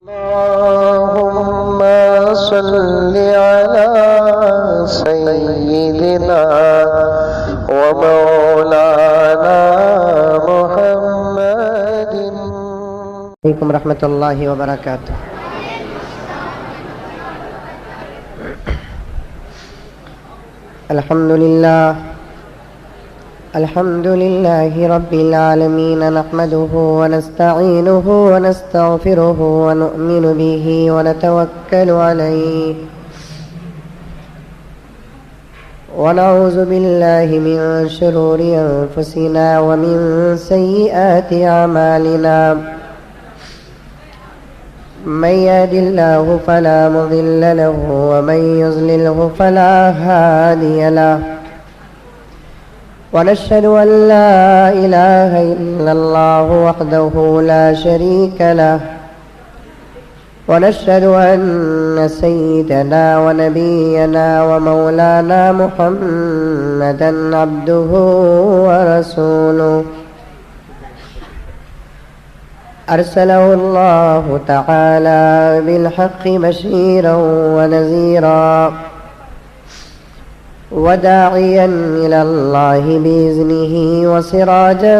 اللهم صل على سيدنا ومولانا محمد. علیکم ورحمۃ اللہ وبرکاتہ. الحمد للہ رب العالمین نحمده ونستعینه ونستغفره ونؤمن به ونتوکل علیہ ونعوذ باللہ من شرور انفسنا ومن سیئات اعمالنا. من يهد الله فلا مضل له ومن يضلله فلا هادي له. ونشهد أن لا إله إلا الله وحده لا شريك له. ونشهد أن سيدنا ونبينا ومولانا محمدا عبده ورسوله أرسله الله تعالى بالحق بشيرا ونذيرا وداعيا إلى الله بإذنه وسراجا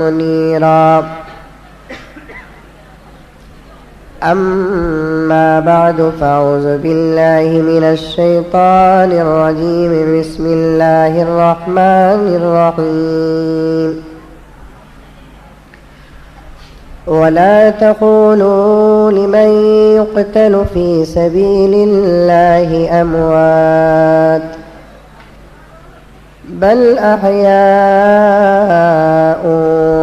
منيرا. أما بعد فأعوذ بالله من الشيطان الرجيم. بسم الله الرحمن الرحيم. ولا تقولوا لمن يقتل في سبيل الله أموات بل أحياء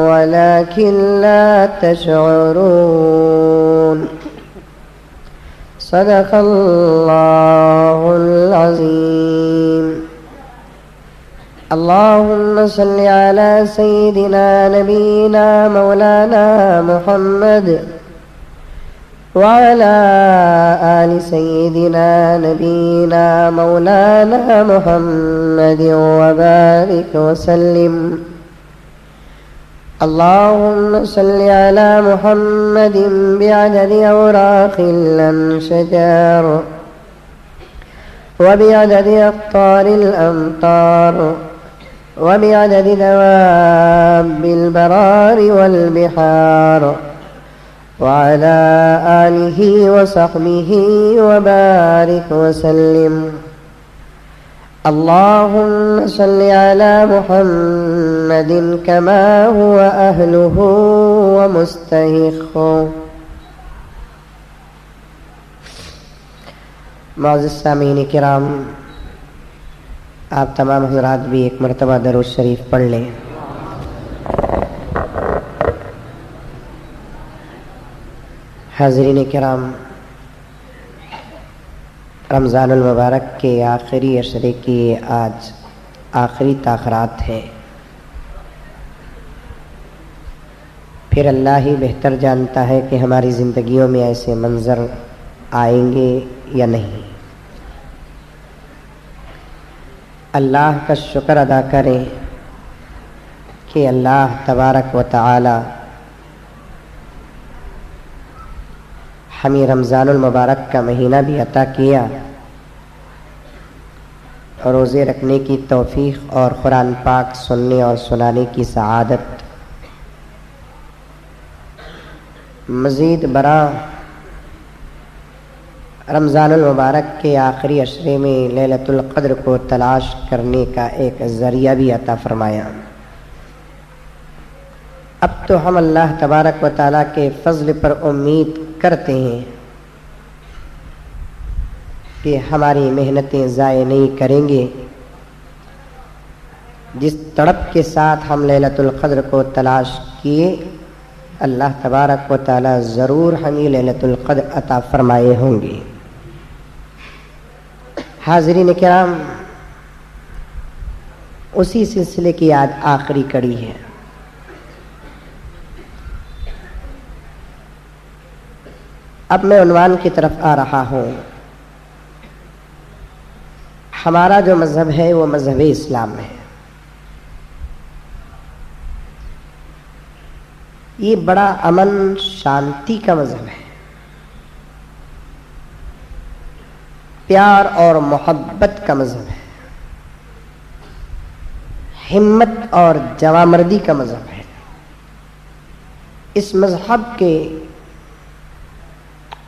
ولكن لا تشعرون. صدق الله العظيم. اللهم صل على سيدنا نبينا مولانا محمد وعلى آل سيدنا نبينا مولانا محمد وبارك وسلم. اللهم صل على محمد بعدد أوراق الأشجار وبعدد أقطار الأمطار وبعدد دواب البرار والبحار وعلى آله وصحبه وبارك وسلم. اللهم صل على محمد كما هو أهله ومستحقه. معزز سامعین کرام، آپ تمام حضرات بھی ایک مرتبہ درود شریف پڑھ لیں. حاضرین کرام، رمضان المبارک کے آخری عشرے کی آج آخری تاخرات ہیں. پھر اللہ ہی بہتر جانتا ہے کہ ہماری زندگیوں میں ایسے منظر آئیں گے یا نہیں. اللہ کا شکر ادا کریں کہ اللہ تبارک و تعالی ہمیں رمضان المبارک کا مہینہ بھی عطا کیا اور روزے رکھنے کی توفیق اور قرآن پاک سننے اور سنانے کی سعادت. مزید برآں رمضان المبارک کے آخری عشرے میں لیلۃ القدر کو تلاش کرنے کا ایک ذریعہ بھی عطا فرمایا. اب تو ہم اللہ تبارک و تعالیٰ کے فضل پر امید کرتے ہیں کہ ہماری محنتیں ضائع نہیں کریں گے. جس تڑپ کے ساتھ ہم لیلۃ القدر کو تلاش کیے، اللہ تبارک و تعالیٰ ضرور ہمیں لیلۃ القدر عطا فرمائے ہوں گے. حاضرین کرام، اسی سلسلے کی آج آخری کڑی ہے. اب میں عنوان کی طرف آ رہا ہوں. ہمارا جو مذہب ہے وہ مذہب اسلام ہے. یہ بڑا امن شانتی کا مذہب ہے، پیار اور محبت کا مذہب ہے، ہمت اور جوامردی کا مذہب ہے۔ اس مذہب کے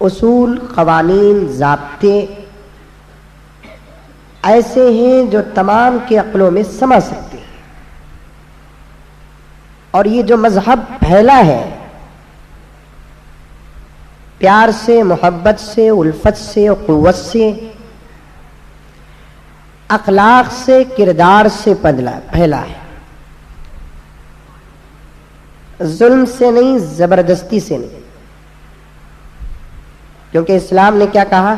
اصول، قوانین، ضابطے ایسے ہیں جو تمام کے عقلوں میں سما سکتے ہیں، اور یہ جو مذہب پھیلا ہے پیار سے، محبت سے، الفت سے، قوت سے، اخلاق سے، کردار سے پھیلا ہے، ظلم سے نہیں، زبردستی سے نہیں، کیونکہ اسلام نے کیا کہا،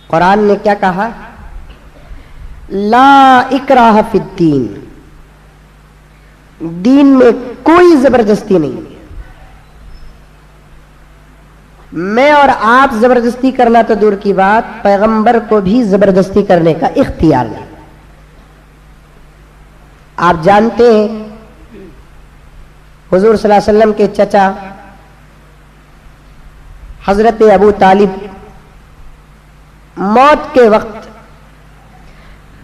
قرآن نے کیا کہا، لا اکراہ فی الدین، دین میں کوئی زبردستی نہیں ہے۔ میں اور آپ زبردستی کرنا تو دور کی بات، پیغمبر کو بھی زبردستی کرنے کا اختیار نہیں۔ آپ جانتے ہیں حضور صلی اللہ علیہ وسلم کے چچا حضرت ابو طالب موت کے وقت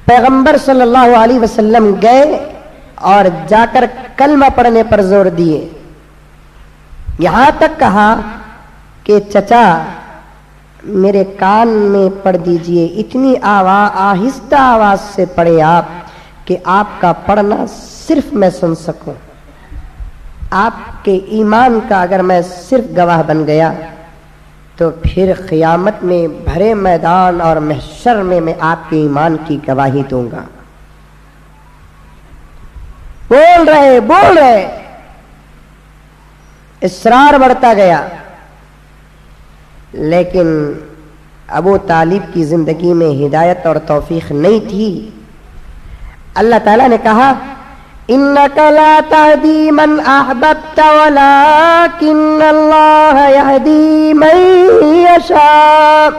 پیغمبر صلی اللہ علیہ وسلم گئے اور جا کر کلمہ پڑھنے پر زور دیے، یہاں تک کہا کہ چچا میرے کان میں پڑھ دیجئے، اتنی آہستہ آواز سے پڑھے آپ کہ آپ کا پڑھنا صرف میں سن سکوں، آپ کے ایمان کا اگر میں صرف گواہ بن گیا تو پھر قیامت میں بھرے میدان اور محشر میں آپ کے ایمان کی گواہی دوں گا۔ بول رہے اصرار بڑھتا گیا، لیکن ابو طالب کی زندگی میں ہدایت اور توفیق نہیں تھی۔ اللہ تعالیٰ نے کہا اِنَّكَ لَا تَهْدِي مَنْ أَحْبَبْتَ وَلَكِنَّ اللَّهَ يَهْدِي مَن يَشَاءُ۔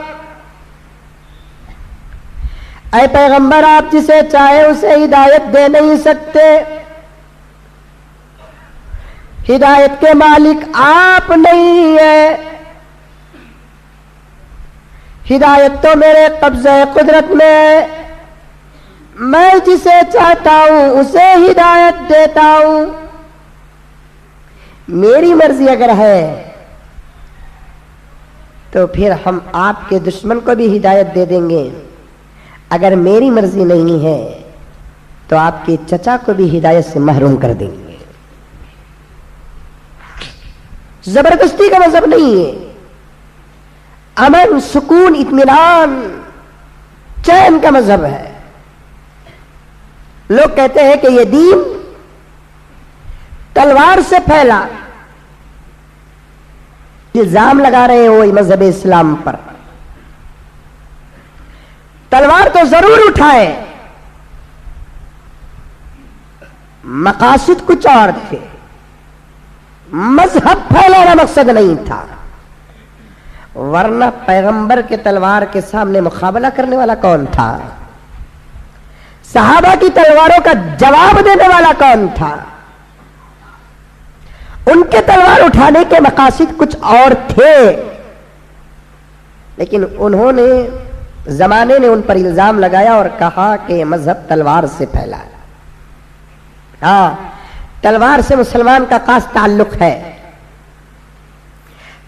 اے پیغمبر، آپ جسے چاہے اسے ہدایت دے نہیں سکتے، ہدایت کے مالک آپ نہیں ہیں، ہدایت تو میرے قبضہ قدرت میں ہے، میں جسے چاہتا ہوں اسے ہدایت دیتا ہوں، میری مرضی اگر ہے تو پھر ہم آپ کے دشمن کو بھی ہدایت دے دیں گے، اگر میری مرضی نہیں ہے تو آپ کے چچا کو بھی ہدایت سے محروم کر دیں گے۔ زبردستی کا مذہب نہیں ہے، امن، سکون، اطمینان، چین کا مذہب ہے۔ لوگ کہتے ہیں کہ یہ دین تلوار سے پھیلا، الزام لگا رہے ہیں وہ مذہب اسلام پر۔ تلوار تو ضرور اٹھائے، مقاصد کچھ اور تھے، مذہب پھیلانا مقصد نہیں تھا، ورنہ پیغمبر کے تلوار کے سامنے مقابلہ کرنے والا کون تھا؟ صحابہ کی تلواروں کا جواب دینے والا کون تھا؟ ان کے تلوار اٹھانے کے مقاصد کچھ اور تھے، لیکن انہوں نے، زمانے نے ان پر الزام لگایا اور کہا کہ یہ مذہب تلوار سے پھیلا ہے۔ ہاں، تلوار سے مسلمان کا خاص تعلق ہے،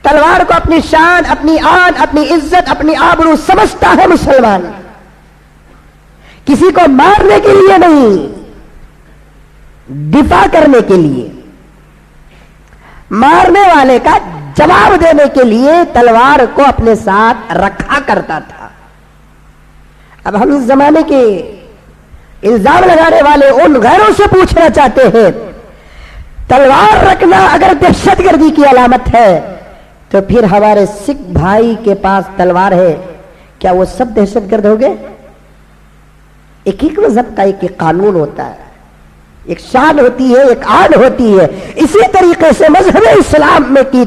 تلوار کو اپنی شان، اپنی آن، اپنی عزت، اپنی آبرو سمجھتا ہے مسلمان، کسی کو مارنے کے لیے نہیں، دفاع کرنے کے لیے، مارنے والے کا جواب دینے کے لیے تلوار کو اپنے ساتھ رکھا کرتا تھا۔ اب ہم اس زمانے کے الزام لگانے والے ان غیروں سے پوچھنا چاہتے ہیں، تلوار رکھنا اگر دہشت گردی کی علامت ہے تو پھر ہمارے سکھ بھائی کے پاس تلوار ہے، کیا وہ سب دہشت گرد ہو گئے؟ ایک ایک مذہب کا ایک قانون ہوتا ہے، ایک شان ہوتی ہے، ایک آن ہوتی ہے۔ اسی طریقے سے مذہب اسلام میں کی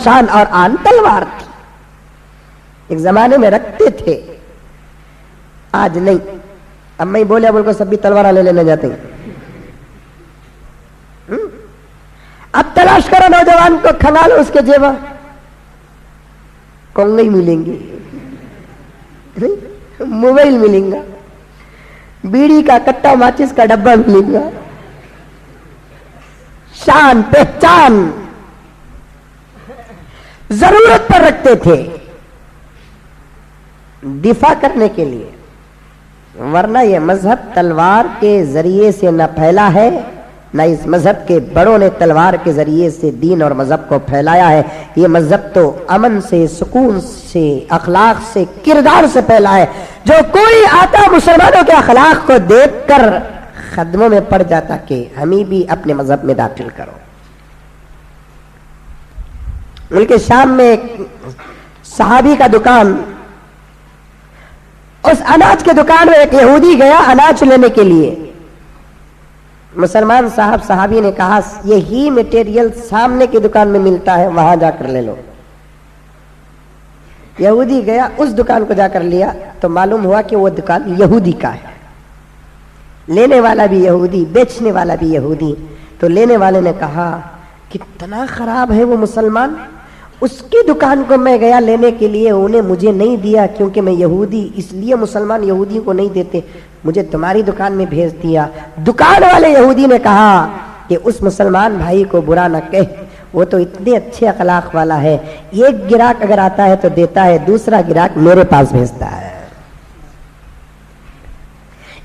شان اور آن تلوار تھی، ایک زمانے میں رکھتے تھے، آج نہیں۔ اب میں بولے اب ان کو سب بھی تلوار لے لینے جاتے ہیں۔ اب تلاش کرو نوجوان کو، کھنگالو اس کے جیبا، کنگھی ملیں گی، موبائل ملیں گا، بیڑی کا کٹا ماچس کا ڈبہ ملے گا، شان پہچان ضرورت پر رکھتے تھے دفاع کرنے کے لیے، ورنہ یہ مذہب تلوار کے ذریعے سے نہ پھیلا ہے، نہ اس مذہب کے بڑوں نے تلوار کے ذریعے سے دین اور مذہب کو پھیلایا ہے۔ یہ مذہب تو امن سے، سکون سے، اخلاق سے، کردار سے پھیلا ہے۔ جو کوئی آتا مسلمانوں کے اخلاق کو دیکھ کر قدموں میں پڑ جاتا کہ ہمیں بھی اپنے مذہب میں داخل کرو۔ ملک شام میں ایک صحابی کا دکان، اس اناج کے دکان میں ایک یہودی گیا اناج لینے کے لیے۔ مسلمان صحابی نے کہا یہی میٹیریل سامنے کی دکان میں ملتا ہے، وہاں جا کر لے لو۔ یہودی گیا، اس دکان کو جا کر لیا تو معلوم ہوا کہ وہ دکان یہودی کا ہے، لینے والا بھی یہودی، بیچنے والا بھی یہودی۔ تو لینے والے نے کہا کتنا خراب ہے وہ مسلمان، اس کی دکان کو میں گیا لینے کے لیے، انہیں مجھے نہیں دیا کیونکہ میں یہودی، اس لیے مسلمان یہودی کو نہیں دیتے، مجھے تمہاری دکان میں بھیج دیا۔ دکان والے یہودی نے کہا کہ اس مسلمان بھائی کو برا نہ کہہ، وہ تو اتنے اچھے اخلاق والا ہے، ایک گراہک اگر آتا ہے تو دیتا ہے، دوسرا گراہک میرے پاس بھیجتا ہے۔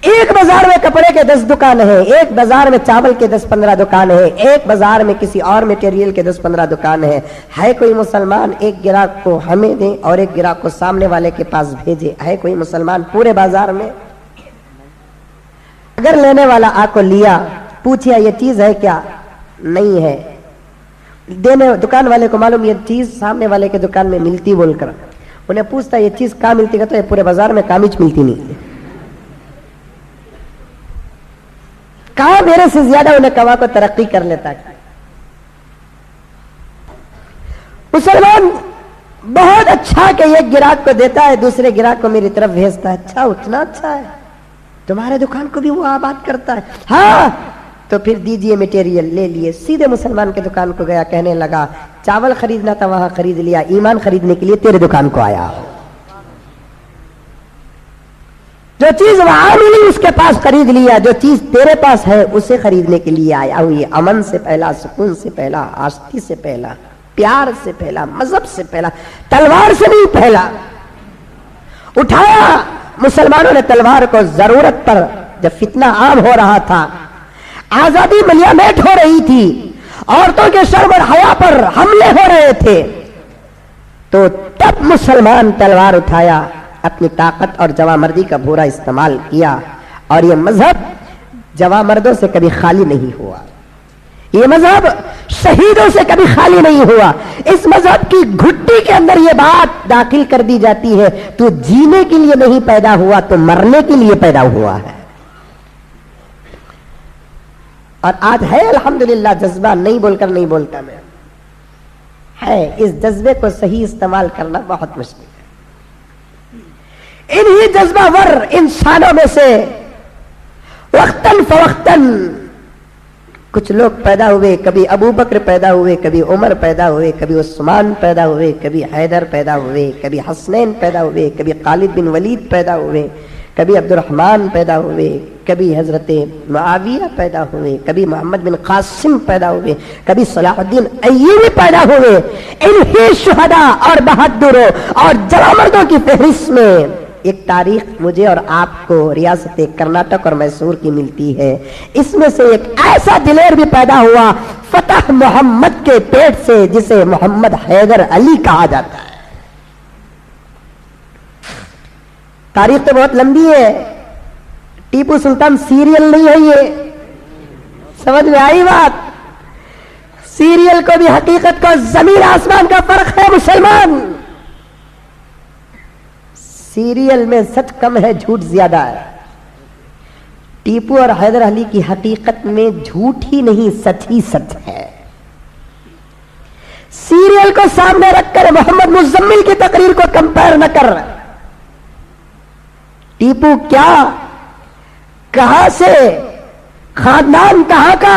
ایک بازار میں کپڑے کے 10 دکان ہیں، ایک بازار میں چاول کے 10-15 دکان ہیں، ایک بازار میں کسی اور میٹیریل کے 10-15 دکان ہیں۔ ہے کوئی مسلمان ایک گراہک کو ہمیں دے اور ایک گراہک کو سامنے والے کے پاس بھیجے؟ ہے کوئی مسلمان پورے بازار میں؟ اگر لینے والا آ کو لیا، پوچھیا یہ چیز ہے کیا؟ نہیں ہے۔ دینے دکان والے کو معلوم یہ چیز سامنے والے کے دکان میں ملتی، بول کر انہیں پوچھتا یہ چیز کہاں ملتی؟ کہتا ہے پورے بازار میں کامچ ملتی نہیں، کہاں میرے سے زیادہ انہیں کما کو ترقی کر لیتا ہے۔ مسلمان بہت اچھا کہ ایک گراہک کو دیتا ہے، دوسرے گراہک کو میری طرف بھیجتا ہے، اچھا اتنا اچھا ہے، تمہارے دکان کو بھی وہ آباد کرتا ہے، ہاں تو پھر دیجئے میٹیریل۔ لے لیے، سیدھے مسلمان کے دکان کو گیا، کہنے لگا چاول خریدنا تھا وہاں خرید لیا، ایمان خریدنے کے لیے تیرے دکان کو آیا ہو، جو چیز وہاں ملی اس کے پاس خرید لیا، جو چیز تیرے پاس ہے اسے خریدنے کے لیے آیا ہوں۔ یہ امن سے پہلا، سکون سے پہلا، آشتی سے پہلا، پیار سے پہلا، مذہب سے پہلا، تلوار سے نہیں پہلا۔ اٹھایا مسلمانوں نے تلوار کو ضرورت پر، جب فتنہ عام ہو رہا تھا، آزادی ملیامیٹ ہو رہی تھی، عورتوں کے شرم اور حیا پر حملے ہو رہے تھے، تو تب مسلمان تلوار اٹھایا، اپنی طاقت اور جوامردی کا پورا استعمال کیا، اور یہ مذہب جوامردوں سے کبھی خالی نہیں ہوا، یہ مذہب شہیدوں سے کبھی خالی نہیں ہوا۔ اس مذہب کی گھٹی کے اندر یہ بات داخل کر دی جاتی ہے تو جینے کے لیے نہیں پیدا ہوا، تو مرنے کے لیے پیدا ہوا ہے۔ اور آج ہے الحمدللہ جذبہ، نہیں بول کر نہیں بولتا میں، ہے، اس جذبے کو صحیح استعمال کرنا بہت مشکل ہے۔ انہی جذبہ ور انسانوں میں سے وقتاً فوقتاً کچھ لوگ پیدا ہوئے، کبھی ابو بکر پیدا ہوئے، کبھی عمر پیدا ہوئے، کبھی عثمان پیدا ہوئے، کبھی حیدر پیدا ہوئے، کبھی حسنین پیدا ہوئے، کبھی خالد بن ولید پیدا ہوئے، کبھی عبد الرحمن پیدا ہوئے، کبھی حضرت معاویہ پیدا ہوئے، کبھی محمد بن قاسم پیدا ہوئے، کبھی صلاح الدین ایوبی پیدا ہوئے۔ انہی شہداء اور بہادروں اور جوامردوں کی فہرست میں ایک تاریخ مجھے اور آپ کو ریاست کرناٹک اور میسور کی ملتی ہے۔ اس میں سے ایک ایسا دلیر بھی پیدا ہوا فتح محمد کے پیٹ سے، جسے محمد حیدر علی کہا جاتا ہے۔ تاریخ تو بہت لمبی ہے، ٹیپو سلطان سیریل نہیں ہے، یہ سمجھ میں آئی بات؟ سیریل کو بھی حقیقت کو زمین آسمان کا فرق ہے مسلمان۔ سیریل میں سچ کم ہے، جھوٹ زیادہ ہے۔ ٹیپو اور حیدر علی کی حقیقت میں جھوٹ ہی نہیں، سچ ہی سچ ہے۔ سیریل کو سامنے رکھ کر محمد مزمل کی تقریر کو کمپیئر نہ کر۔ ٹیپو کیا، کہاں سے، خاندان کہاں کا،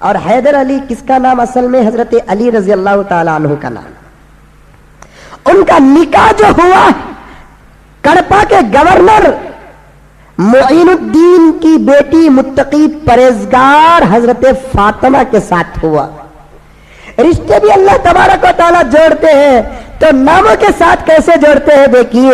اور حیدر علی کس کا نام اصل میں حضرت علی رضی اللہ تعالی عنہ کا نام. ان کا نکاح جو ہوا کڑپا کے گورنر معین الدین کی بیٹی متقی پرہیزگار حضرت فاطمہ کے ساتھ ہوا. رشتے بھی اللہ تبارک و تعالیٰ جوڑتے ہیں تو ناموں کے ساتھ کیسے جوڑتے ہیں دیکھیے.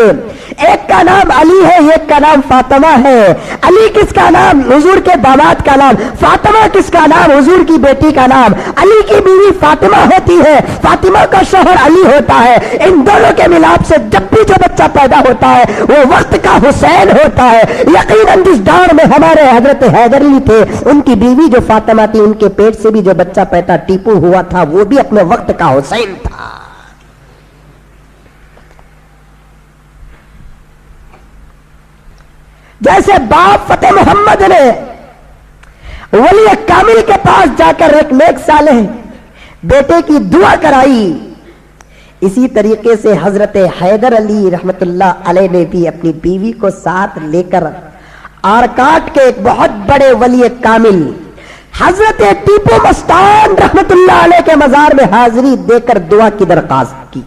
ایک کا نام علی ہے, ایک کا نام فاطمہ ہے. علی کس کا نام؟ حضور کے داماد کا نام. فاطمہ کس کا نام؟ حضور کی بیٹی کا نام. علی کی بیوی فاطمہ ہوتی ہے, فاطمہ کا شوہر علی ہوتا ہے. ان دونوں کے ملاپ سے جب بھی جو بچہ پیدا ہوتا ہے وہ وقت کا حسین ہوتا ہے. یقیناً جس دور میں ہمارے حضرت حیدر علی تھے ان کی بیوی جو فاطمہ تھی ان کے پیٹ سے بھی جو بچہ پیدا ٹیپو ہوا تھا وہ بھی اپنے وقت کا حسین تھا. جیسے باپ فتح محمد نے ولی کامل کے پاس جا کر ایک نیک صالح بیٹے کی دعا کرائی, اسی طریقے سے حضرت حیدر علی رحمت اللہ علیہ نے بھی اپنی بیوی کو ساتھ لے کر آرکاٹ کے ایک بہت بڑے ولی کامل حضرت ٹیپو مستان رحمت اللہ علیہ کے مزار میں حاضری دے کر دعا کی درخواست کی.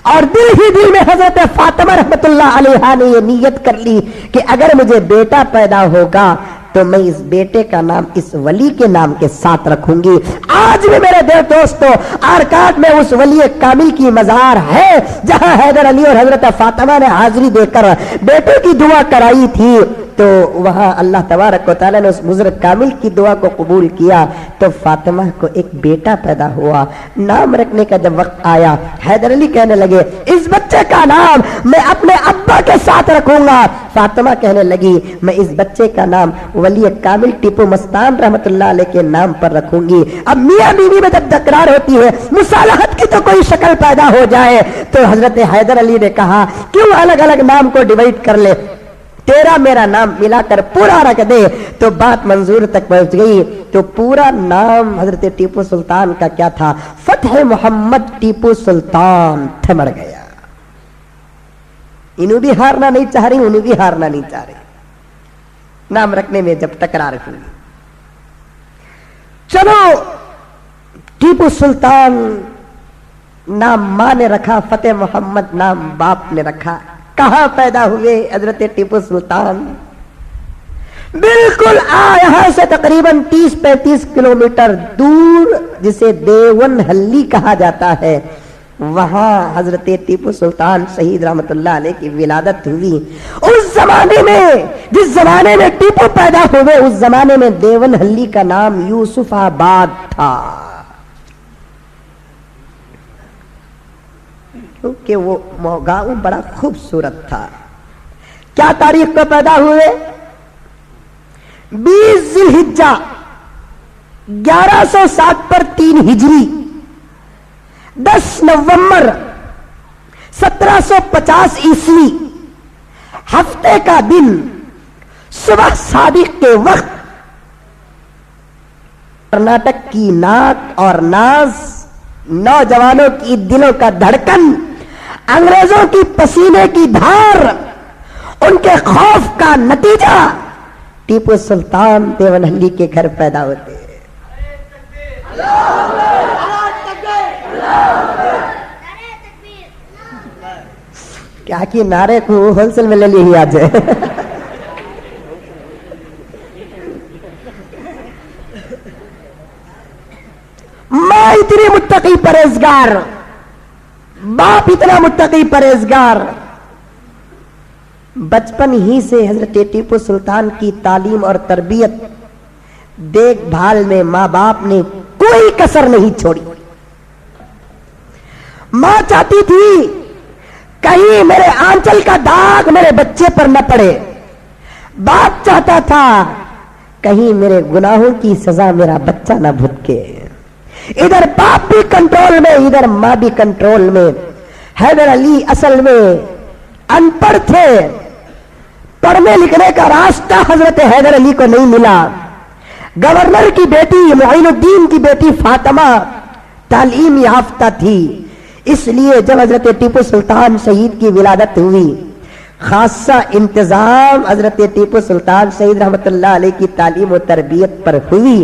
اور دل ہی دل میں حضرت فاطمہ رحمت اللہ علیہ نے یہ نیت کر لی کہ اگر مجھے بیٹا پیدا ہوگا تو میں اس بیٹے کا نام اس ولی کے نام کے ساتھ رکھوں گی. آج بھی میرے دوستو آرکاٹ میں اس ولی کامل کی مزار ہے جہاں حیدر علی اور حضرت فاطمہ نے حاضری دے کر بیٹے کی دعا کرائی تھی. تو وہاں اللہ تبارک و تعالیٰ نے اس بزرگ کامل کی دعا کو قبول کیا تو فاطمہ کو ایک بیٹا پیدا ہوا. نام رکھنے کا جب وقت آیا حیدر علی کہنے لگے اس بچے کا نام میں اپنے ابا کے ساتھ رکھوں گا. فاطمہ کہنے لگی میں اس بچے کا نام ولی کامل ٹیپو مستان رحمت اللہ علیہ کے نام پر رکھوں گی. اب میاں بیوی میں جب تکرار ہوتی ہے مصالحت کی تو کوئی شکل پیدا ہو جائے تو حضرت حیدر علی نے کہا کیوں الگ الگ نام کو ڈیوائڈ کر لے, تیرا میرا نام ملا کر پورا رکھ دے. تو بات منظور تک پہنچ گئی. تو پورا نام حضرت ٹیپو سلطان کا کیا تھا؟ فتح محمد ٹیپو سلطان. تھمڑ گیا. انہوں بھی ہارنا نہیں چاہ رہی, انہوں بھی ہارنا نہیں چاہ رہی. نام رکھنے میں جب تکرار ہوئی, چلو ٹیپو سلطان نام ماں نے رکھا, فتح محمد نام باپ نے رکھا. کہاں پیدا ہوئے حضرت ٹیپو سلطان؟ بالکل یہاں سے تقریباً 30-35 کلومیٹر دور جسے دیون ہلی کہا جاتا ہے وہاں حضرت ٹیپو سلطان شہید رحمت اللہ علیہ کی ولادت ہوئی. اس زمانے میں جس زمانے میں ٹیپو پیدا ہوئے اس زمانے میں دیون ہلی کا نام یوسف آباد تھا, کیونکہ وہ گاؤں بڑا خوبصورت تھا. کیا تاریخ کو پیدا ہوئے؟ 20 ذی الحجہ 1107 پر 3 ہجری, 10 نومبر 1750 عیسوی, ہفتے کا دن, صبح صادق کے وقت کرناٹک کی ناک اور ناز, نوجوانوں کی دلوں کا دھڑکن, انگریزوں کی پسینے کی دھار, ان کے خوف کا نتیجہ ٹیپو سلطان دیون ہلی کے گھر پیدا ہوتے ہیں. کیا کہ نعرے کو ہول سیل میں لے لی آج. ماں اتنی متقی پرہیزگار, باپ اتنا متقی پرہیزگار. بچپن ہی سے حضرت ٹیپو سلطان کی تعلیم اور تربیت دیکھ بھال میں ماں باپ نے کوئی کسر نہیں چھوڑی. ماں چاہتی تھی کہیں میرے آنچل کا داغ میرے بچے پر نہ پڑے, باپ چاہتا تھا کہیں میرے گناہوں کی سزا میرا بچہ نہ بھگتے. ادھر باپ بھی کنٹرول میں, ادھر ماں بھی کنٹرول میں. حیدر علی اصل میں ان پڑھ تھے, پڑھنے لکھنے کا راستہ حضرت حیدر علی کو نہیں ملا. گورنر کی بیٹی معین الدین کی بیٹی فاطمہ تعلیم یافتہ تھی, اس لیے جب حضرت ٹیپو سلطان شہید کی ولادت ہوئی خاصہ انتظام حضرت ٹیپو سلطان شہید رحمت اللہ علیہ کی تعلیم و تربیت پر ہوئی.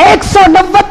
190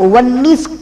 19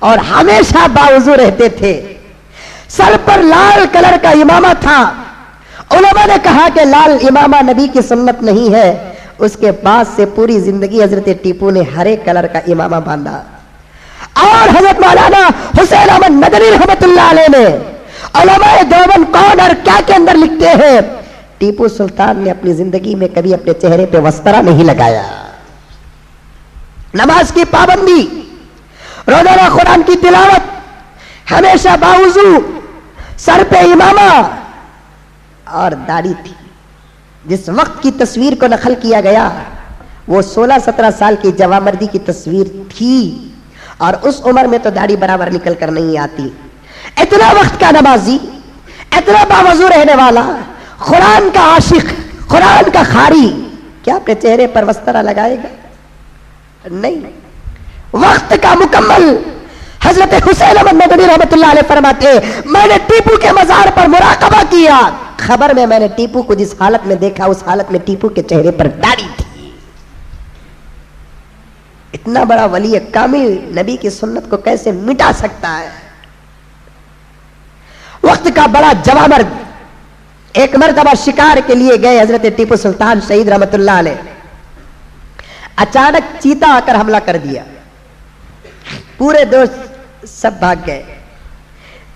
اور ہمیشہ باوضو رہتے تھے. سر پر لال کلر کا امامہ تھا. علماء نے کہا کہ لال امامہ نبی کی سنت نہیں ہے. اس کے بعد سے پوری زندگی حضرت ٹیپو نے ہرے کلر کا امامہ باندھا. اور حضرت مولانا حسین احمد ندوی رحمت اللہ علیہ نے علماء دیوبند کون اور کیا کے اندر لکھتے ہیں ٹیپو سلطان نے اپنی زندگی میں کبھی اپنے چہرے پہ وسترا نہیں لگایا. نماز کی پابندی, روزانہ قرآن کی تلاوت, ہمیشہ باوضو, سر پہ امامہ اور داڑھی تھی. جس وقت کی تصویر کو نقل کیا گیا وہ 16-17 سال کی جوامردی کی تصویر تھی, اور اس عمر میں تو داڑھی برابر نکل کر نہیں آتی. اتنا وقت کا نمازی, اتنا باوضو رہنے والا, قرآن کا عاشق, قرآن کا خاری, کیا اپنے چہرے پر وسترا لگائے گا؟ نہیں. وقت کا مکمل. حضرت حسین احمد ندوی رحمت اللہ علیہ فرماتے میں نے ٹیپو کے مزار پر مراقبہ کیا, خبر میں نے ٹیپو کو جس حالت میں دیکھا اس حالت میں ٹیپو کے چہرے پر داڑھی تھی. اتنا بڑا ولی کامل نبی کی سنت کو کیسے مٹا سکتا ہے؟ وقت کا بڑا جوامرد. ایک مرتبہ شکار کے لیے گئے حضرت ٹیپو سلطان شہید رحمت اللہ علیہ. اچانک چیتا آ کر حملہ کر دیا. پورے دوست سب بھاگ گئے.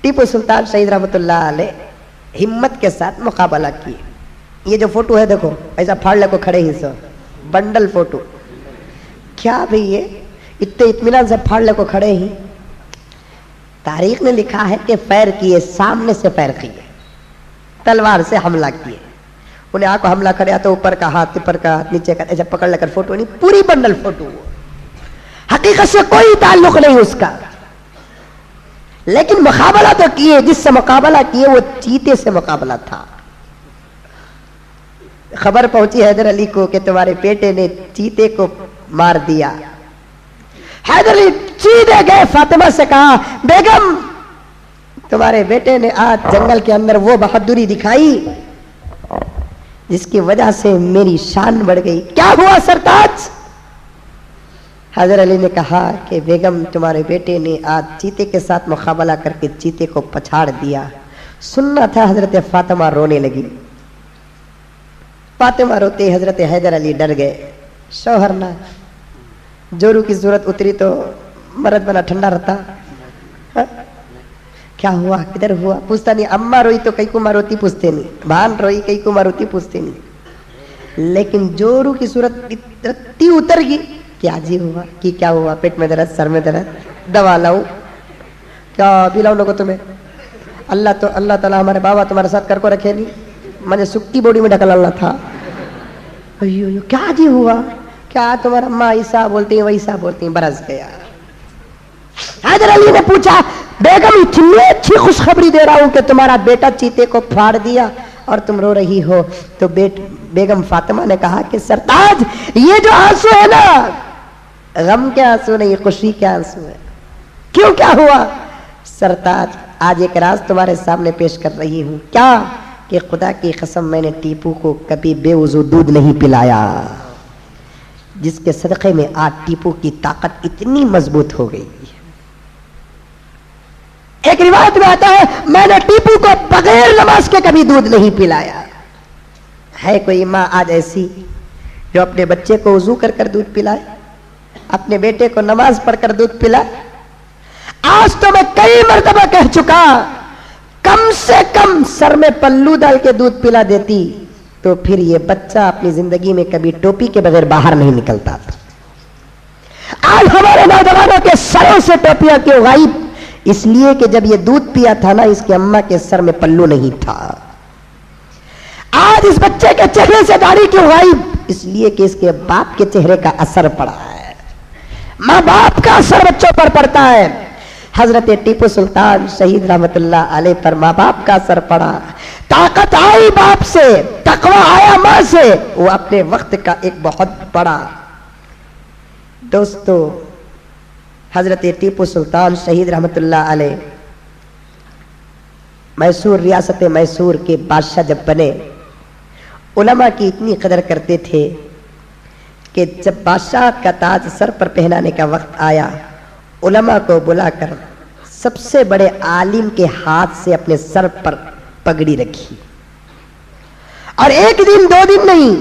ٹیپو سلطان شہید رحمت اللہ علیہ ہمت کے ساتھ مقابلہ کیے. یہ جو فوٹو ہے دیکھو, ایسا پھاڑ لے کو کھڑے ہی سو بنڈل فوٹو. کیا بھئی یہ اتنے اطمینان سے پھاڑ لے کو کھڑے ہی؟ تاریخ نے لکھا ہے کہ فیر کیے, سامنے سے فیر کیے, تلوار سے حملہ کیے. انہیں آ کو حملہ کریا تو اوپر کا ہاتھ, اوپر کا ہاتھ, نیچے کا ایسا پکڑ لے کر فوٹو نہیں, پوری بنڈل فوٹو. حقیقت سے کوئی تعلق نہیں اس کا, لیکن مقابلہ تو کیے. جس سے مقابلہ کیے وہ چیتے سے مقابلہ تھا. خبر پہنچی حیدر علی کو کہ تمہارے بیٹے نے چیتے کو مار دیا. حیدر علی سیدھے گئے, فاطمہ سے کہا بیگم تمہارے بیٹے نے آج جنگل کے اندر وہ بہادری دکھائی جس کی وجہ سے میری شان بڑھ گئی. کیا ہوا سرتاج؟ حیدر علی نے کہا کہ بیگم تمہارے بیٹے نے آج چیتے کے ساتھ مقابلہ کر کے چیتے کو پچھاڑ دیا. سننا تھا. حضرت فاطمہ رونے لگی. فاطمہ روتے حضرت حیدر علی ڈر گئے. شوہر نہ, جورو کی صورت اتری تو مرد بنا ٹھنڈا رہتا. کیا ہوا, کدھر ہوا, پوچھتا نہیں. اماں روئی تو کئی کو ماروتی پوچھتے نہیں, بہن روئی کئی کو ماروتی پوچھتے نہیں. لیکن جورو کی صورت اتنی اتر گئی. کیا جی ہوا کہ کیا ہوا, پیٹ میں درد, سر میں درد, دوا لاؤں, کیا پلاؤں لوگوں تمہیں؟ اللہ تعالیٰ ہمارے بابا تمہارے ساتھ کر کو رکھے نہیں, مجھے سکتی بوڈی میں ڈھکلنا تھا. کیا جی ہوا, کیا تمہارا اماں ایسا بولتی ہیں ویسا بولتی ہیں. برس گیا. حیدر علی نے پوچھا بیگم اتنی اچھی خوشخبری دے رہا ہوں کہ تمہارا بیٹا چیتے کو پھاڑ دیا اور تم رو رہی ہو. تو بیگم فاطمہ نے کہا کہ سرتاج یہ جو آنسو ہے نا, غم کے آنسو نہیں, خوشی کے آنسو ہے. کیوں, کیا ہوا؟ سرتاج آج ایک راز تمہارے سامنے پیش کر رہی ہوں. کیا؟ کہ خدا کی قسم میں نے ٹیپو کو کبھی بے وضو دودھ نہیں پلایا, جس کے صدقے میں آج ٹیپو کی طاقت اتنی مضبوط ہو گئی. ایک روایت میں آتا ہے میں نے ٹیپو کو بغیر نماز کے کبھی دودھ نہیں پلایا. ہے کوئی ماں آج ایسی جو اپنے بچے کو وضو کر کر دودھ پلائے, اپنے بیٹے کو نماز پڑھ کر دودھ پلائے؟ آج تو میں کئی مرتبہ کہہ چکا, کم سے کم سر میں پلو ڈال کے دودھ پلا دیتی تو پھر یہ بچہ اپنی زندگی میں کبھی ٹوپی کے بغیر باہر نہیں نکلتا. آج ہمارے نوجوانوں کے سروں سے ٹوپیاں کیوں غائب؟ اس لیے کہ جب یہ دودھ پیا تھا نا, اس کے اماں کے سر میں پلو نہیں تھا. آج اس بچے کے چہرے سے داڑھی کیوں غائب؟ اس لیے کہ اس کے باپ کے چہرے کا اثر پڑا ہے, ماں باپ کا اثر بچوں پر پڑتا ہے. حضرت ٹیپو سلطان شہید رحمت اللہ علیہ پر ماں باپ کا اثر پڑا. طاقت آئی باپ سے, تقویٰ آیا ماں سے. وہ اپنے وقت کا ایک بہت بڑا دوستو حضرت ٹیپو سلطان شہید رحمت اللہ علیہ میسور, ریاست میسور کے بادشاہ جب بنے, علماء کی اتنی قدر کرتے تھے کہ جب بادشاہ کا تاج سر پر پہنانے کا وقت آیا, علماء کو بلا کر سب سے بڑے عالم کے ہاتھ سے اپنے سر پر پگڑی رکھی، اور ایک دن دو دن نہیں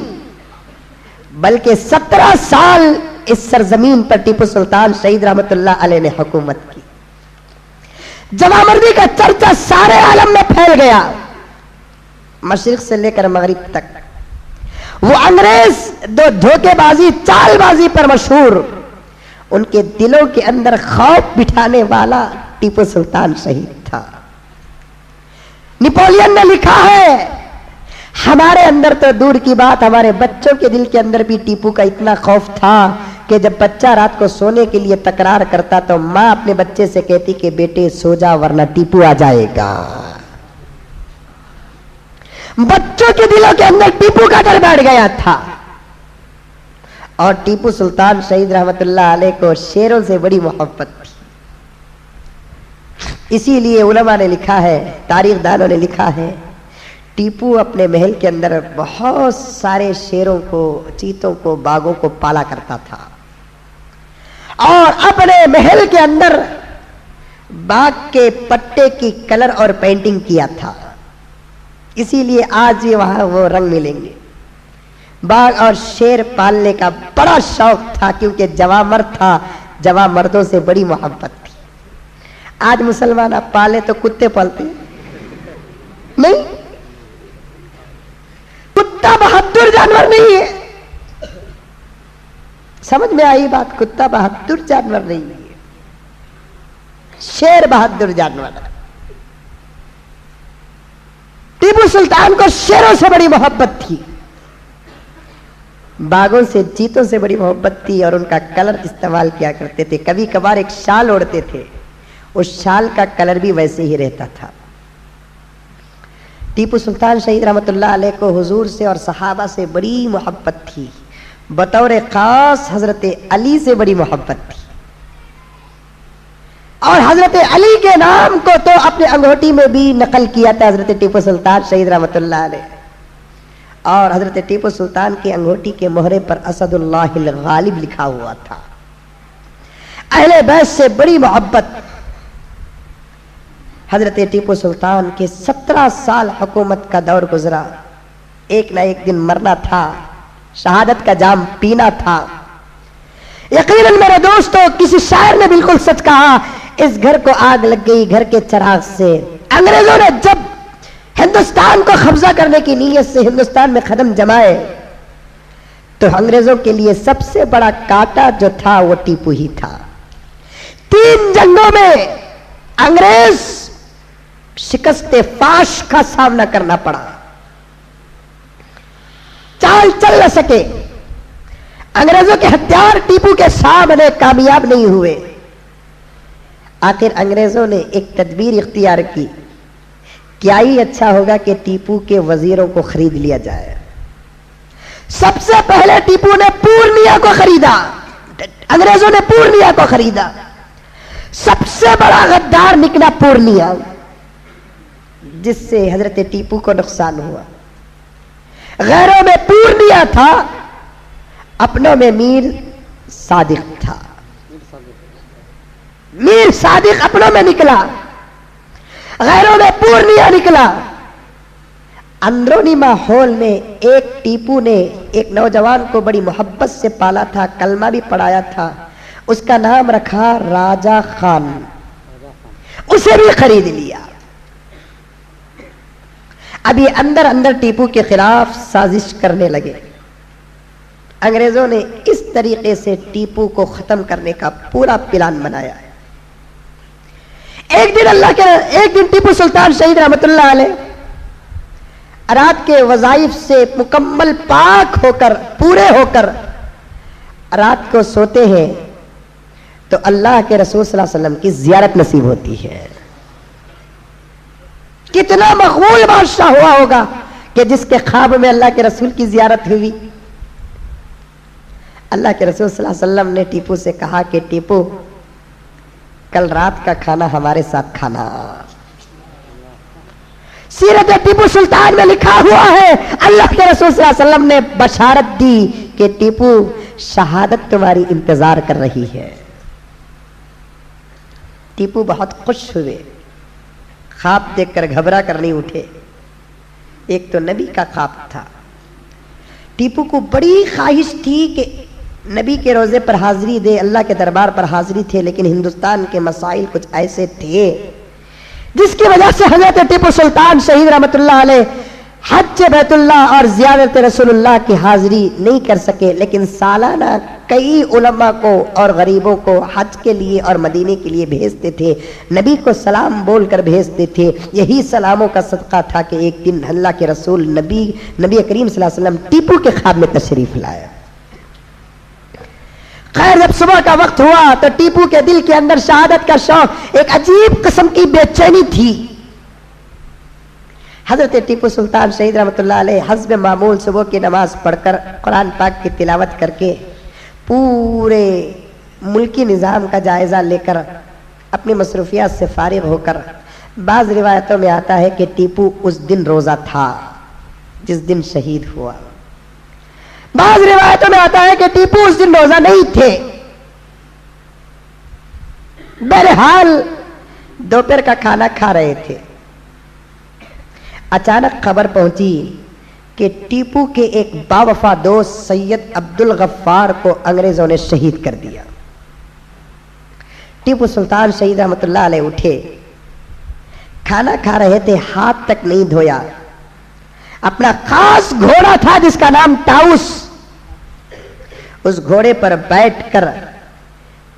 بلکہ 17 سال اس سرزمین پر ٹیپو سلطان شہید رحمت اللہ علیہ نے حکومت کی۔ جوامردی کا چرچا سارے عالم میں پھیل گیا، مشرق سے لے کر مغرب تک۔ وہ انگریز دو دھوکے بازی چال بازی پر مشہور، ان کے دلوں کے اندر خوف بٹھانے والا ٹیپو سلطان شہید تھا۔ نپولین نے لکھا ہے ہمارے اندر تو دور کی بات، ہمارے بچوں کے دل کے اندر بھی ٹیپو کا اتنا خوف تھا کہ جب بچہ رات کو سونے کے لیے تکرار کرتا تو ماں اپنے بچے سے کہتی کہ بیٹے سو جا ورنہ ٹیپو آ جائے گا۔ بچوں کے دلوں کے اندر ٹیپو کا ڈر بیٹھ گیا تھا، اور ٹیپو سلطان شہید رحمت اللہ علیہ کو شیروں سے بڑی محبت تھی۔ اسی لیے علماء نے لکھا ہے، تاریخ دانوں نے لکھا ہے، ٹیپو اپنے محل کے اندر بہت سارے شیروں کو، چیتوں کو، باغوں کو پالا کرتا تھا، اور اپنے محل کے اندر باغ کے پٹے کی کلر اور پینٹنگ کیا تھا۔ اسی لیے آج بھی وہاں وہ رنگ ملیں گے۔ باغ اور شیر پالنے کا بڑا شوق تھا، کیونکہ جوان مرد تھا، جوان مردوں سے بڑی محبت تھی۔ آج مسلمان اب پالے تو کتے پالتے نہیں، کتا بہادر جانور نہیں ہے، سمجھ میں آئی بات؟ کتا بہادر جانور نہیں ہے، شیر بہادر جانور ہے۔ ٹیپو سلطان کو شیروں سے بڑی محبت تھی، باغوں سے، چیتوں سے بڑی محبت تھی، اور ان کا کلر استعمال کیا کرتے تھے۔ کبھی کبھار ایک شال اوڑھتے تھے، اس شال کا کلر بھی ویسے ہی رہتا تھا۔ ٹیپو سلطان شہید رحمت اللہ علیہ کو حضور سے اور صحابہ سے بڑی محبت تھی، بطور خاص حضرت علی سے بڑی محبت تھی، اور حضرت علی کے نام کو تو اپنے انگوٹھی میں بھی نقل کیا تھا حضرت ٹیپو سلطان شہید رحمت اللہ علیہ، اور حضرت ٹیپو سلطان کی انگوٹھی کے مہرے پر اسد اللہ الغالب لکھا ہوا تھا۔ اہل بیت سے بڑی محبت۔ حضرت ٹیپو سلطان کے 17 سال حکومت کا دور گزرا، ایک نہ ایک دن مرنا تھا، شہادت کا جام پینا تھا۔ یقیناً میرے دوستو، کسی شاعر نے بالکل سچ کہا، اس گھر کو آگ لگ گئی گھر کے چراغ سے۔ انگریزوں نے جب ہندوستان کو قبضہ کرنے کی نیت سے ہندوستان میں قدم جمائے تو انگریزوں کے لیے سب سے بڑا کانٹا جو تھا وہ ٹیپو ہی تھا۔ 3 جنگوں میں انگریز شکست فاش کا سامنا کرنا پڑا، چال چل نہ سکے، انگریزوں کے ہتھیار ٹیپو کے سامنے کامیاب نہیں ہوئے۔ آخر انگریزوں نے ایک تدبیر اختیار کی، کیا ہی اچھا ہوگا کہ ٹیپو کے وزیروں کو خرید لیا جائے۔ سب سے پہلے ٹیپو نے پورنیا کو خریدا، انگریزوں نے پورنیا کو خریدا۔ سب سے بڑا غدار نکلا پورنیا، جس سے حضرت ٹیپو کو نقصان ہوا۔ غیروں میں پورنیا تھا، اپنوں میں میر صادق تھا۔ میر صادق اپنوں میں نکلا، غیروں میں پورنیا نکلا۔ اندرونی ماحول میں ایک ٹیپو نے ایک نوجوان کو بڑی محبت سے پالا تھا، کلمہ بھی پڑھایا تھا، اس کا نام رکھا راجہ خان، اسے بھی خرید لیا۔ اب یہ اندر اندر ٹیپو کے خلاف سازش کرنے لگے۔ انگریزوں نے اس طریقے سے ٹیپو کو ختم کرنے کا پورا پلان بنایا ہے۔ ایک دن ٹیپو سلطان شہید رحمت اللہ علیہ رات کے وظائف سے مکمل پاک ہو کر، پورے ہو کر رات کو سوتے ہیں تو اللہ کے رسول صلی اللہ علیہ وسلم کی زیارت نصیب ہوتی ہے۔ کتنا مقبول بادشاہ ہوا ہوگا کہ جس کے خواب میں اللہ کے رسول کی زیارت ہوئی۔ اللہ کے رسول صلی اللہ علیہ وسلم نے ٹیپو سے کہا کہ ٹیپو، کل رات کا کھانا ہمارے ساتھ کھانا۔ سیرت ٹیپو سلطان میں لکھا ہوا ہے، اللہ کے رسول صلی اللہ علیہ وسلم نے بشارت دی کہ ٹیپو، شہادت تمہاری انتظار کر رہی ہے۔ ٹیپو بہت خوش ہوئے، خواب دیکھ کر گھبرا کر نہیں اٹھے۔ ایک تو نبی کا خواب تھا، ٹیپو کو بڑی خواہش تھی کہ نبی کے روزے پر حاضری دے، اللہ کے دربار پر حاضری تھے، لیکن ہندوستان کے مسائل کچھ ایسے تھے جس کی وجہ سے حضرت ٹیپو سلطان شہید رحمت اللہ علیہ حج بیت اللہ اور زیارت رسول اللہ کی حاضری نہیں کر سکے، لیکن سالانہ کئی علماء کو اور غریبوں کو حج کے لیے اور مدینے کے لیے بھیجتے تھے، نبی کو سلام بول کر بھیجتے تھے۔ یہی سلاموں کا صدقہ تھا کہ ایک دن اللہ کے رسول نبی کریم صلی اللہ علیہ وسلم ٹیپو کے خواب میں تشریف لائے۔ خیر جب صبح کا وقت ہوا تو ٹیپو کے دل کے اندر شہادت کا شوق، ایک عجیب قسم کی بے چینی تھی۔ حضرت ٹیپو سلطان شہید رحمت اللہ علیہ حسب معمول صبح کی نماز پڑھ کر قرآن پاک کی تلاوت کر کے پورے ملکی نظام کا جائزہ لے کر اپنی مصروفیات سے فارغ ہو کر، بعض روایتوں میں آتا ہے کہ ٹیپو اس دن روزہ تھا جس دن شہید ہوا، بعض روایتوں میں آتا ہے کہ ٹیپو اس دن روزہ نہیں تھے۔ بہرحال دوپہر کا کھانا کھا رہے تھے، اچانک خبر پہنچی کہ ٹیپو کے ایک باوفا دوست سید عبد الغفار کو انگریزوں نے شہید کر دیا۔ ٹیپو سلطان شہید رحمت اللہ علیہ اٹھے، کھانا کھا رہے تھے، ہاتھ تک نہیں دھویا، اپنا خاص گھوڑا تھا جس کا نام ٹاؤس، اس گھوڑے پر بیٹھ کر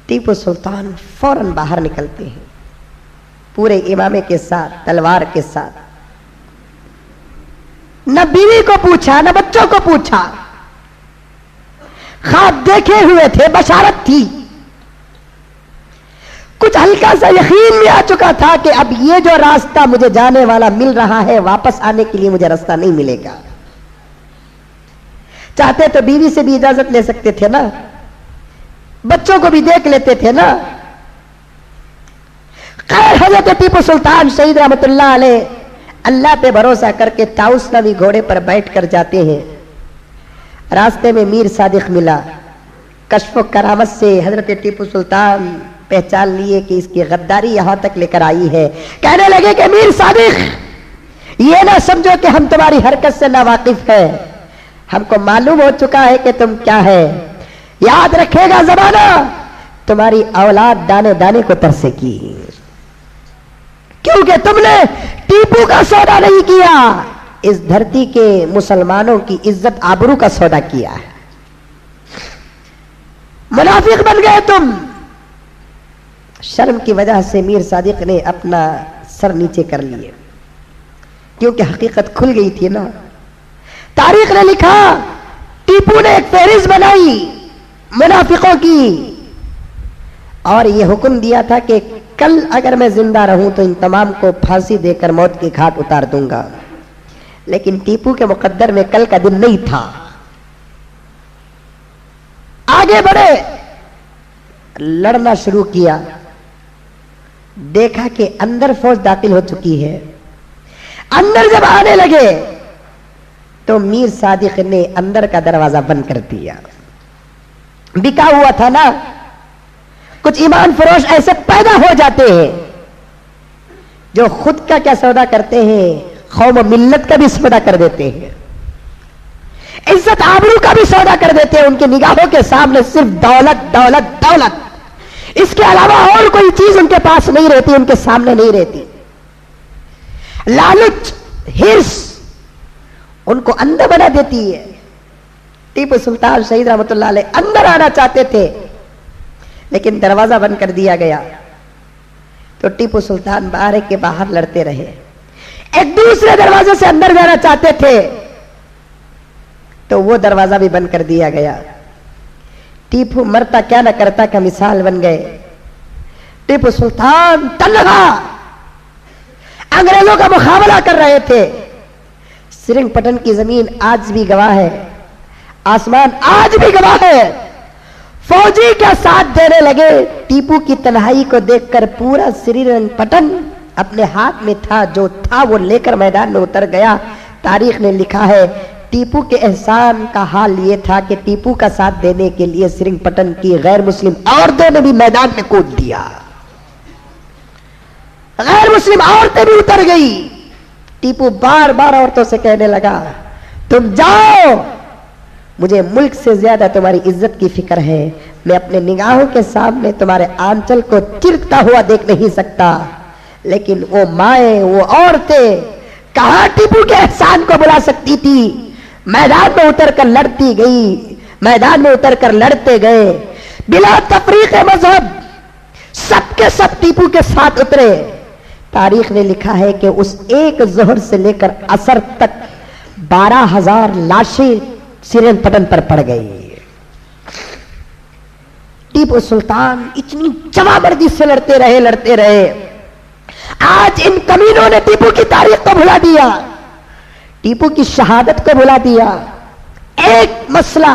ٹیپو سلطان فوراً باہر نکلتے ہیں، پورے امامے کے ساتھ، تلوار کے ساتھ۔ نہ بیوی کو پوچھا، نہ بچوں کو پوچھا، خواب دیکھے ہوئے تھے، بشارت تھی، کچھ ہلکا سا یقین بھی آ چکا تھا کہ اب یہ جو راستہ مجھے جانے والا مل رہا ہے، واپس آنے کے لیے مجھے راستہ نہیں ملے گا۔ چاہتے تو بیوی سے بھی اجازت لے سکتے تھے نا، بچوں کو بھی دیکھ لیتے تھے نا۔ خیر حضرت ٹیپو سلطان شہید رحمت اللہ علیہ اللہ پہ بھروسہ کر کے ٹاؤس نوی گھوڑے پر بیٹھ کر جاتے ہیں۔ راستے میں میر صادق ملا، کشف و کرامت سے حضرت ٹیپو سلطان پہچان لیے کہ اس کی غداری یہاں تک لے کر آئی ہے۔ کہنے لگے کہ میر صادق، یہ نہ سمجھو کہ ہم تمہاری حرکت سے ناواقف ہیں، ہم کو معلوم ہو چکا ہے کہ تم کیا ہے۔ یاد رکھے گا زمانہ، تمہاری اولاد دانے دانے کو ترسے کی، کیونکہ تم نے ٹیپو کا سودا نہیں کیا، اس دھرتی کے مسلمانوں کی عزت آبرو کا سودا کیا ہے۔ منافق بن گئے تم۔ شرم کی وجہ سے میر صادق نے اپنا سر نیچے کر لیے، کیونکہ حقیقت کھل گئی تھی نا۔ تاریخ نے لکھا، ٹیپو نے ایک فہرست بنائی منافقوں کی، اور یہ حکم دیا تھا کہ کل اگر میں زندہ رہوں تو ان تمام کو پھانسی دے کر موت کی گھاٹ اتار دوں گا، لیکن ٹیپو کے مقدر میں کل کا دن نہیں تھا۔ آگے بڑھے، لڑنا شروع کیا، دیکھا کہ اندر فوج داخل ہو چکی ہے۔ اندر جب آنے لگے تو میر صادق نے اندر کا دروازہ بند کر دیا۔ بکا ہوا تھا نا، کچھ ایمان فروش ایسے پیدا ہو جاتے ہیں جو خود کا کیا سودا کرتے ہیں، قوم و ملت کا بھی سودا کر دیتے ہیں، عزت آبرو کا بھی سودا کر دیتے ہیں۔ ان کی نگاہوں کے سامنے صرف دولت دولت دولت، اس کے علاوہ اور کوئی چیز ان کے پاس نہیں رہتی، ان کے سامنے نہیں رہتی۔ لالچ، ہرس ان کو اندھا بنا دیتی ہے۔ ٹیپو سلطان شہید رحمت اللہ علیہ اندر آنا چاہتے تھے، لیکن دروازہ بند کر دیا گیا، تو ٹیپو سلطان بارے کے باہر لڑتے رہے۔ ایک دوسرے دروازے سے اندر جانا چاہتے تھے تو وہ دروازہ بھی بند کر دیا گیا۔ ٹیپو مرتا کیا نہ کرتا کا مثال بن گئے۔ ٹیپو سلطان تنہا انگریزوں کا مقابلہ کر رہے تھے۔ سرنگ پٹن کی زمین آج بھی گواہ ہے، آسمان آج بھی گواہ ہے۔ فوجی کا ساتھ دینے لگے، ٹیپو کی تنہائی کو دیکھ کر پورا سرنگ پٹن اپنے ہاتھ میں تھا، جو تھا وہ لے کر میدان میں اتر گیا۔ تاریخ نے لکھا ہے ٹیپو کے احسان کا حال یہ تھا کہ ٹیپو کا ساتھ دینے کے لیے سرنگ پٹن کی غیر مسلم عورتوں نے بھی میدان میں کود دیا۔ غیر مسلم عورتیں بھی اتر گئی. ٹیپو بار بار عورتوں سے کہنے لگا تم جاؤ, مجھے ملک سے زیادہ تمہاری عزت کی فکر ہے, میں اپنے نگاہوں کے سامنے تمہارے آنچل کو چرکتا ہوا دیکھ نہیں سکتا. لیکن وہ مائیں, وہ عورتیں کہاں ٹیپو کے احسان کو بلا سکتی تھی. میدان میں اتر کر لڑتی گئی, میدان میں اتر کر لڑتے گئے بلا تفریق مذہب, سب کے سب ٹیپو کے ساتھ اترے. تاریخ نے لکھا ہے کہ اس ایک ظہر سے لے کر عصر تک 12,000 لاشیں سیرین پٹن پر پڑ گئی. ٹیپو سلطان اتنی جوابردی سے لڑتے رہے. آج ان کمینوں نے ٹیپو کی تاریخ کو بھلا دیا, ٹیپو کی شہادت کو بھلا دیا. ایک مسئلہ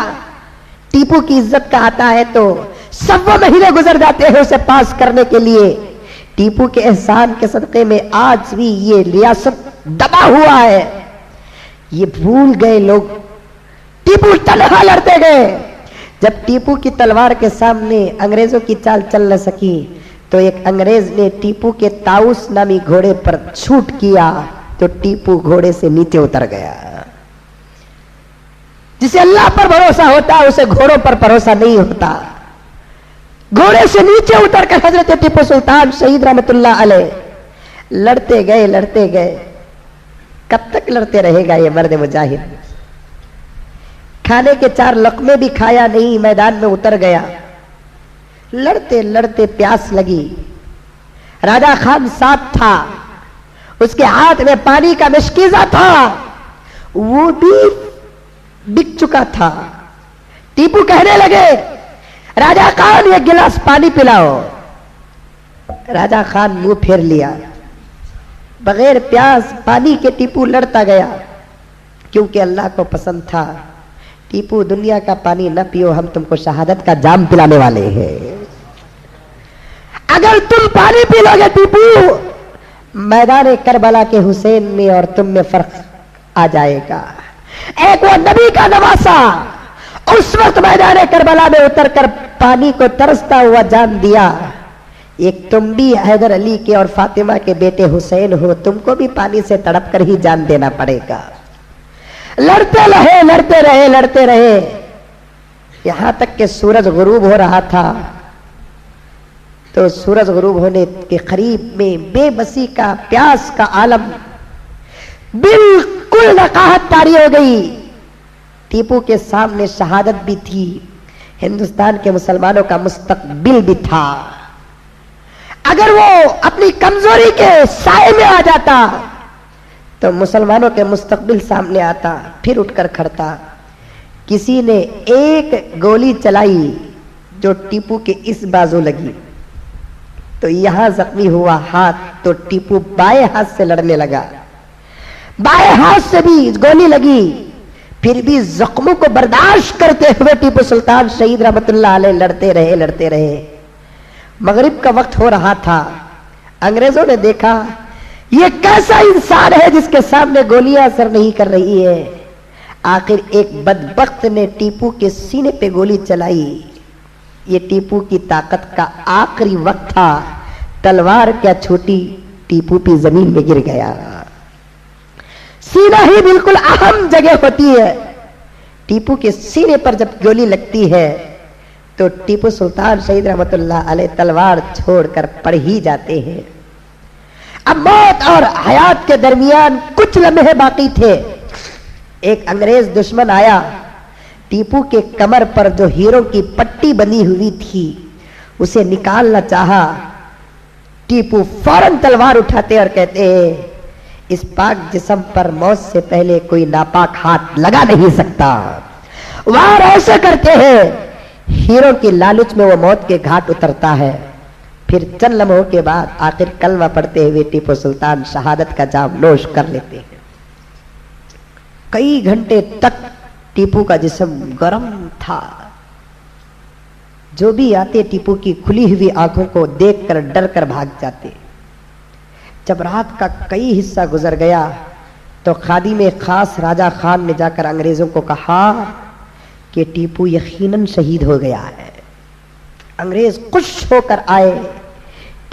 ٹیپو کی عزت کا آتا ہے تو سب وہ مہینے گزر جاتے ہیں اسے پاس کرنے کے لیے. ٹیپو کے احسان کے صدقے میں آج بھی یہ ریاست دبا ہوا ہے. یہ بھول گئے لوگ. ٹیپو تنہا لڑتے گئے. جب ٹیپو کی تلوار کے سامنے انگریزوں کی چال چل نہ سکی تو ایک انگریز نے ٹیپو کے طاؤس نامی گھوڑے پر چھوٹ کیا تو ٹیپو گھوڑے سے نیچے اتر گیا. جسے اللہ پر بھروسہ ہوتا ہے اسے گھوڑوں پر بھروسہ نہیں ہوتا. گھوڑے سے نیچے اتر کر حضرت ٹیپو سلطان شہید رحمت اللہ علیہ لڑتے گئے. کب تک لڑتے رہے گا یہ مرد مجاہد؟ کھانے کے 4 لقمے بھی کھایا نہیں, میدان میں اتر گیا. لڑتے پیاس لگی. راجہ خان ساتھ تھا, اس کے ہاتھ میں پانی کا مشکیزہ تھا, وہ بھی بک چکا تھا. ٹیپو کہنے لگے راجہ خان یہ گلاس پانی پلاؤ. راجہ خان منہ پھیر لیا. بغیر پیاس پانی کے ٹیپو لڑتا گیا کیونکہ اللہ کو پسند تھا. ٹیپو دنیا کا پانی نہ پیو, ہم تم کو شہادت کا جام پلانے والے ہیں. اگر تم پانی پی لو گے ٹیپو, میدان کربلا کے حسین میں اور تم میں فرق آ جائے گا. ایک وہ نبی کا نواسا اس وقت میدان کربلا میں اتر کر پانی کو ترستا ہوا جان دیا. ایک تم بھی حیدر علی کے اور فاطمہ کے بیٹے حسین ہو, تم کو بھی پانی سے تڑپ کر ہی جان دینا پڑے گا. لڑتے رہے یہاں تک کہ سورج غروب ہو رہا تھا. تو سورج غروب ہونے کے قریب میں بے بسی کا, پیاس کا عالم, بالکل نقاہت طاری ہو گئی. ٹیپو کے سامنے شہادت بھی تھی, ہندوستان کے مسلمانوں کا مستقبل بھی تھا. اگر وہ اپنی کمزوری کے سائے میں آ جاتا تو مسلمانوں کے مستقبل سامنے آتا, پھر اٹھ کر کھڑتا. کسی نے ایک گولی چلائی جو ٹیپو کے اس بازو لگی تو یہاں زخمی ہوا ہاتھ, تو ٹیپو بائیں ہاتھ سے لڑنے لگا. بائیں ہاتھ سے بھی گولی لگی, پھر بھی زخموں کو برداشت کرتے ہوئے ٹیپو سلطان شہید رحمت اللہ علیہ لڑتے رہے. مغرب کا وقت ہو رہا تھا. انگریزوں نے دیکھا یہ کیسا انسان ہے جس کے سامنے گولیاں اثر نہیں کر رہی ہے. آخر ایک بدبخت نے ٹیپو کے سینے پہ گولی چلائی. یہ ٹیپو کی طاقت کا آخری وقت تھا. تلوار کیا چھوٹی, ٹیپو بھی زمین میں گر گیا. سینہ ہی بالکل اہم جگہ ہوتی ہے. ٹیپو کے سینے پر جب گولی لگتی ہے تو ٹیپو سلطان شہید رحمت اللہ علیہ تلوار چھوڑ کر پڑ ہی جاتے ہیں. اب موت اور حیات کے درمیان کچھ لمحے باقی تھے. ایک انگریز دشمن آیا, ٹیپو کے کمر پر جو ہیروں کی پٹی بندھی ہوئی تھی اسے نکالنا چاہا. ٹیپو فوراً تلوار اٹھاتے اور کہتے ہیں اس پاک جسم پر موت سے پہلے کوئی ناپاک ہاتھ لگا نہیں سکتا. وار ایسے کرتے ہیں, ہیروں کی لالچ میں وہ موت کے گھاٹ اترتا ہے. پھر چند لمحوں کے بعد آخر کلمہ پڑھتے ہوئے ٹیپو سلطان شہادت کا جام نوش کر لیتے ہیں. کئی گھنٹے تک ٹیپو کا جسم گرم تھا. جو بھی آتے ٹیپو کی کھلی ہوئی آنکھوں کو دیکھ کر ڈر کر بھاگ جاتے. جب رات کا کئی حصہ گزر گیا تو خادم خاص راجہ خان نے جا کر انگریزوں کو کہا کہ ٹیپو یقیناً شہید ہو گیا ہے. انگریز خوش ہو کر آئے,